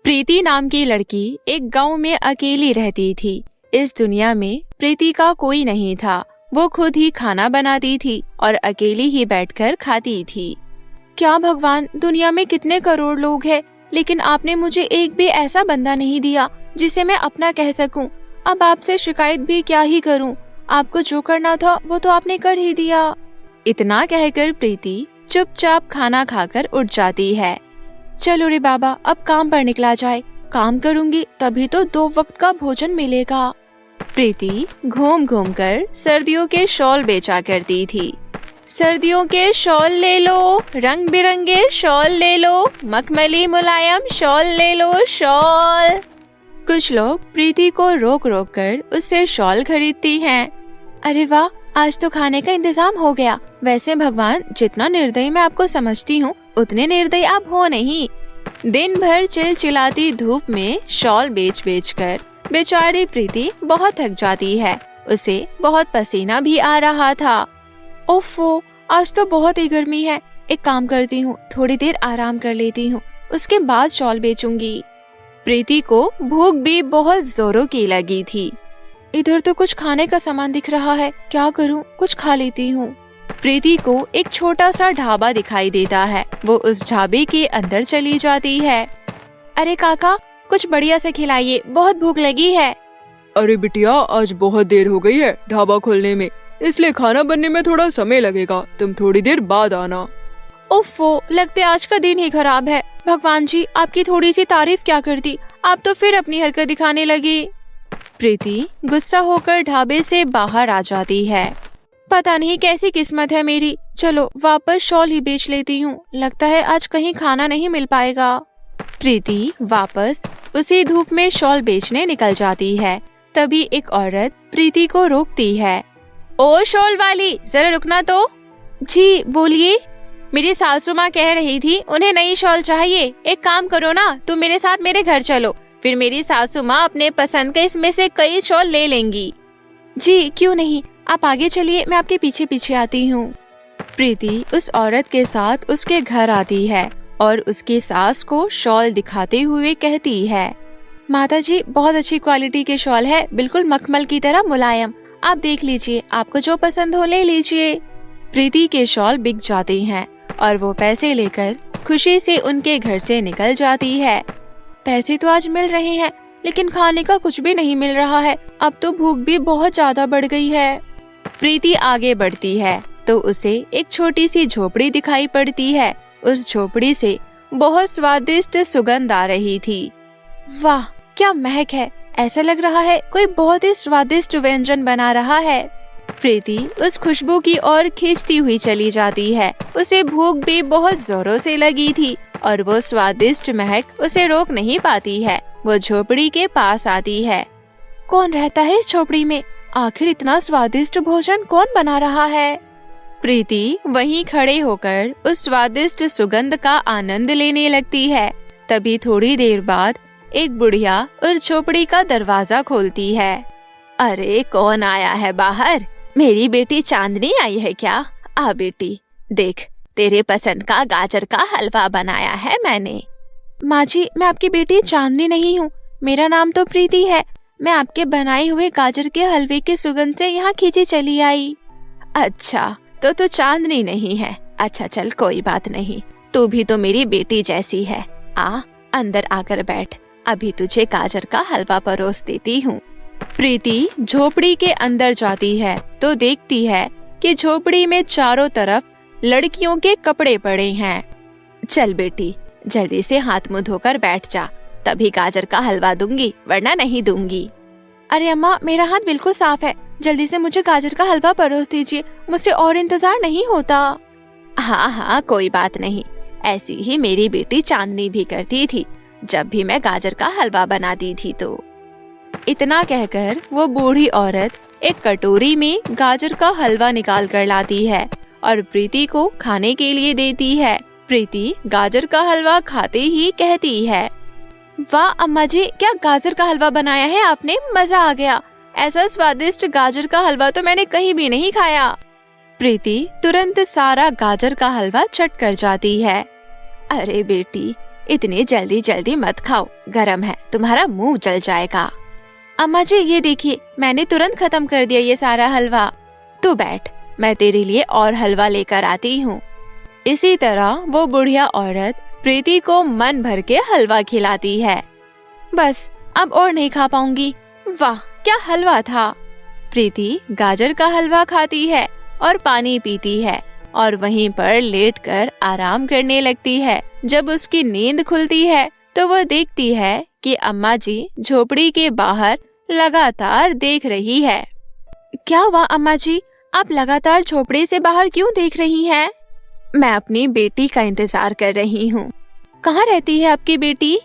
प्रीति नाम की लड़की एक गांव में अकेली रहती थी। इस दुनिया में प्रीति का कोई नहीं था। वो खुद ही खाना बनाती थी और अकेली ही बैठकर खाती थी। क्या भगवान, दुनिया में कितने करोड़ लोग हैं, लेकिन आपने मुझे एक भी ऐसा बंदा नहीं दिया जिसे मैं अपना कह सकूं। अब आपसे शिकायत भी क्या ही करूं? आपको जो करना था वो तो आपने कर ही दिया। इतना कहकर प्रीति चुपचाप खाना खाकर उठ जाती है। चलो रे बाबा, अब काम पर निकला जाए। काम करूंगी तभी तो 2 वक्त का भोजन मिलेगा। प्रीति घूम घूम कर सर्दियों के शॉल बेचा करती थी। सर्दियों के शॉल ले लो, रंग बिरंगे शॉल ले लो, मखमली मुलायम शॉल ले लो, शॉल। कुछ लोग प्रीति को रोक रोक कर उससे शॉल खरीदती हैं। अरे वाह, आज तो खाने का इंतजाम हो गया। वैसे भगवान, जितना निर्दयी मैं आपको समझती हूँ उतने निर्दयी आप हो नहीं। दिन भर चिलचिलाती धूप में शॉल बेच बेच कर बेचारी प्रीति बहुत थक जाती है। उसे बहुत पसीना भी आ रहा था। ओफो, आज तो बहुत ही गर्मी है। एक काम करती हूँ, थोड़ी देर आराम कर लेती हूँ, उसके बाद शॉल बेचूंगी। प्रीति को भूख भी बहुत जोरों की लगी थी। इधर तो कुछ खाने का सामान दिख रहा है, क्या करूँ, कुछ खा लेती हूँ। प्रीति को एक छोटा सा ढाबा दिखाई देता है। वो उस ढाबे के अंदर चली जाती है। अरे काका, कुछ बढ़िया से खिलाइए, बहुत भूख लगी है। अरे बिटिया, आज बहुत देर हो गई है ढाबा खोलने में, इसलिए खाना बनने में थोड़ा समय लगेगा। तुम थोड़ी देर बाद आना। ओफो, लगते आज का दिन ही खराब है। भगवान जी, आपकी थोड़ी सी तारीफ क्या करती, आप तो फिर अपनी हरकत दिखाने लगी। प्रीति गुस्सा होकर ढाबे से बाहर आ जाती है। पता नहीं कैसी किस्मत है मेरी। चलो वापस शॉल ही बेच लेती हूँ, लगता है आज कहीं खाना नहीं मिल पाएगा। प्रीति वापस उसी धूप में शॉल बेचने निकल जाती है। तभी एक औरत प्रीति को रोकती है। ओ शॉल वाली, जरा रुकना तो। जी बोलिए। मेरी सासू माँ कह रही थी उन्हें नई शॉल चाहिए। एक काम करो ना, तुम मेरे साथ मेरे घर चलो, फिर मेरी सासू माँ अपने पसंद के इसमें से कई शॉल ले लेंगी। जी क्यों नहीं, आप आगे चलिए, मैं आपके पीछे पीछे आती हूँ। प्रीति उस औरत के साथ उसके घर आती है और उसकी सास को शॉल दिखाते हुए कहती है, माता जी, बहुत अच्छी क्वालिटी के शॉल है, बिल्कुल मखमल की तरह मुलायम। आप देख लीजिए, आपको जो पसंद हो ले लीजिए। प्रीति के शॉल बिक जाते हैं और वो पैसे लेकर खुशी से उनके घर से निकल जाती है। पैसे तो आज मिल रहे हैं, लेकिन खाने का कुछ भी नहीं मिल रहा है। अब तो भूख भी बहुत ज्यादा बढ़ गई है। प्रीति आगे बढ़ती है तो उसे एक छोटी सी झोपड़ी दिखाई पड़ती है। उस झोपड़ी से बहुत स्वादिष्ट सुगंध आ रही थी। वाह, क्या महक है, ऐसा लग रहा है कोई बहुत ही स्वादिष्ट व्यंजन बना रहा है। प्रीति उस खुशबू की ओर खींचती हुई चली जाती है। उसे भूख भी बहुत जोरों से लगी थी और वो स्वादिष्ट महक उसे रोक नहीं पाती है। वो झोपड़ी के पास आती है। कौन रहता है इस झोपड़ी में? आखिर इतना स्वादिष्ट भोजन कौन बना रहा है? प्रीति वहीं खड़े होकर उस स्वादिष्ट सुगंध का आनंद लेने लगती है। तभी थोड़ी देर बाद एक बुढ़िया उस झोपड़ी का दरवाजा खोलती है। अरे कौन आया है बाहर? मेरी बेटी चांदनी आई है क्या? आ बेटी, देख, तेरे पसंद का गाजर का हलवा बनाया है मैंने। माँ जी, मैं आपकी बेटी चांदनी नहीं हूँ, मेरा नाम तो प्रीति है। मैं आपके बनाए हुए गाजर के हलवे की सुगंध से यहाँ खींची चली आई। अच्छा, तो तू चांदनी नहीं है। अच्छा चल, कोई बात नहीं, तू भी तो मेरी बेटी जैसी है। आ, अंदर आकर बैठ, अभी तुझे गाजर का हलवा परोस देती हूँ। प्रीति झोपड़ी के अंदर जाती है तो देखती है कि झोपड़ी में चारों तरफ लड़कियों के कपड़े पड़े हैं। चल बेटी, जल्दी से हाथ मुंह धोकर बैठ जा, तभी गाजर का हलवा दूंगी, वरना नहीं दूंगी। अरे अम्मा, मेरा हाथ बिल्कुल साफ है, जल्दी से मुझे गाजर का हलवा परोस दीजिए, मुझसे और इंतजार नहीं होता। हाँ हाँ, कोई बात नहीं, ऐसी ही मेरी बेटी चांदनी भी करती थी, जब भी मैं गाजर का हलवा बनाती थी तो। इतना कहकर वो बूढ़ी औरत एक कटोरी में गाजर का हलवा निकाल कर लाती है और प्रीति को खाने के लिए देती है। प्रीति गाजर का हलवा खाते ही कहती है, वाह अम्मा जी, क्या गाजर का हलवा बनाया है आपने, मजा आ गया। ऐसा स्वादिष्ट गाजर का हलवा तो मैंने कहीं भी नहीं खाया। प्रीति तुरंत सारा गाजर का हलवा चट कर जाती है। अरे बेटी, इतनी जल्दी जल्दी मत खाओ, गरम है, तुम्हारा मुंह जल जाएगा। अम्मा जी ये देखिए, मैंने तुरंत खत्म कर दिया ये सारा हलवा। तू बैठ, मैं तेरे लिए और हलवा लेकर आती हूँ। इसी तरह वो बुढ़िया औरत प्रीति को मन भर के हलवा खिलाती है। बस अब और नहीं खा पाऊंगी। वाह क्या हलवा था। प्रीति गाजर का हलवा खाती है और पानी पीती है और वहीं पर लेटकर आराम करने लगती है। जब उसकी नींद खुलती है तो वो देखती है कि अम्मा जी झोपड़ी के बाहर लगातार देख रही है। क्या हुआ अम्मा जी, आप लगातार झोपड़ी से बाहर क्यों देख रही हैं? मैं अपनी बेटी का इंतजार कर रही हूँ। कहाँ रहती है आपकी बेटी?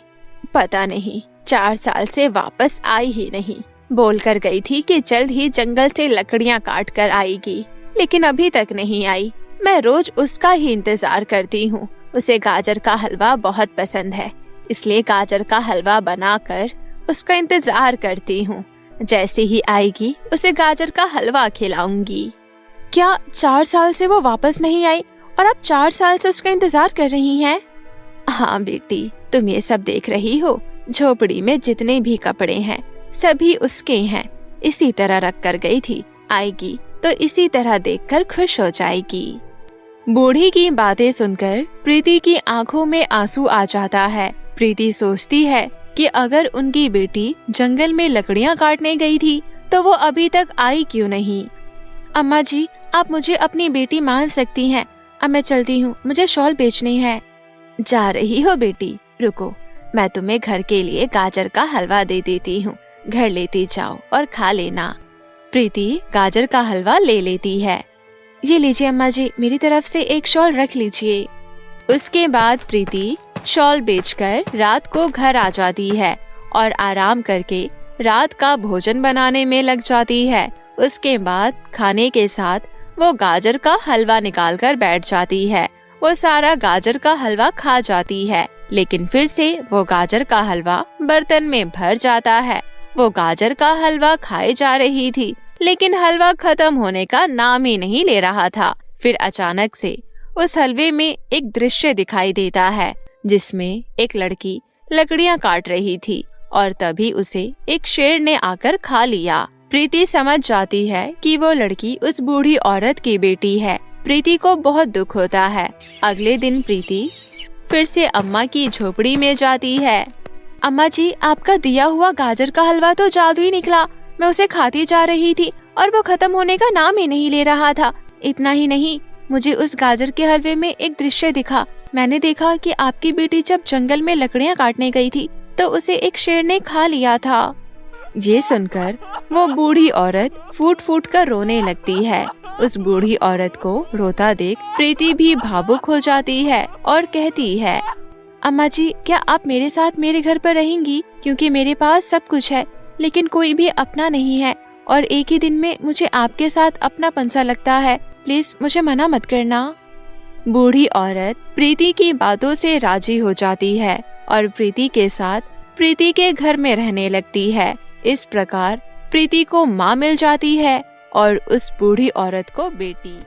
पता नहीं, 4 साल से वापस आई ही नहीं। बोल कर गई थी कि जल्द ही जंगल से लकड़ियाँ काट कर आएगी, लेकिन अभी तक नहीं आई। मैं रोज उसका ही इंतजार करती हूँ। उसे गाजर का हलवा बहुत पसंद है, इसलिए गाजर का हलवा बनाकर उसका इंतजार करती हूँ। जैसे ही आएगी उसे गाजर का हलवा खिलाऊंगी। क्या 4 साल से वो वापस नहीं आई और आप 4 साल से उसका इंतजार कर रही हैं? हाँ बेटी, तुम ये सब देख रही हो। झोपड़ी में जितने भी कपड़े हैं सभी उसके हैं। इसी तरह रख कर गई थी, आएगी तो इसी तरह देखकर खुश हो जाएगी। बूढ़ी की बातें सुनकर प्रीति की आंखों में आंसू आ जाता है। प्रीति सोचती है कि अगर उनकी बेटी जंगल में लकड़ियां काटने गई थी तो वो अभी तक आई क्यों नहीं। अम्मा जी आप मुझे अपनी बेटी मान सकती हैं। अब मैं चलती हूँ, मुझे शॉल बेचनी है। जा रही हो बेटी? रुको, मैं तुम्हें घर के लिए गाजर का हलवा दे देती हूँ, घर लेती जाओ और खा लेना। प्रीति गाजर का हलवा ले लेती है। ये लीजिए अम्मा जी, मेरी तरफ से एक शॉल रख लीजिए। उसके बाद प्रीति शॉल बेचकर रात को घर आ जाती है और आराम करके रात का भोजन बनाने में लग जाती है। उसके बाद खाने के साथ वो गाजर का हलवा निकाल कर बैठ जाती है। वो सारा गाजर का हलवा खा जाती है, लेकिन फिर से वो गाजर का हलवा बर्तन में भर जाता है। वो गाजर का हलवा खाए जा रही थी, लेकिन हलवा खत्म होने का नाम ही नहीं ले रहा था। फिर अचानक से उस हलवे में एक दृश्य दिखाई देता है, जिसमें एक लड़की लकड़ियां काट रही थी और तभी उसे एक शेर ने आकर खा लिया। प्रीति समझ जाती है कि वो लड़की उस बूढ़ी औरत की बेटी है। प्रीति को बहुत दुख होता है। अगले दिन प्रीति फिर से अम्मा की झोपड़ी में जाती है। अम्मा जी आपका दिया हुआ गाजर का हलवा तो जादू ही निकला। मैं उसे खाती जा रही थी और वो खत्म होने का नाम ही नहीं ले रहा था। इतना ही नहीं, मुझे उस गाजर के हलवे में एक दृश्य दिखा। मैंने देखा कि आपकी बेटी जब जंगल में लकड़ियां काटने गई थी तो उसे एक शेर ने खा लिया था। ये सुनकर वो बूढ़ी औरत फूट फूट कर रोने लगती है। उस बूढ़ी औरत को रोता देख प्रीति भी भावुक हो जाती है और कहती है, अम्मा जी क्या आप मेरे साथ मेरे घर पर रहेंगी? क्योंकि मेरे पास सब कुछ है, लेकिन कोई भी अपना नहीं है और एक ही दिन में मुझे आपके साथ अपनापन सा लगता है। प्लीज मुझे मना मत करना। बूढ़ी औरत प्रीति की बातों से राजी हो जाती है और प्रीति के साथ प्रीति के घर में रहने लगती है। इस प्रकार प्रीति को माँ मिल जाती है और उस बूढ़ी औरत को बेटी।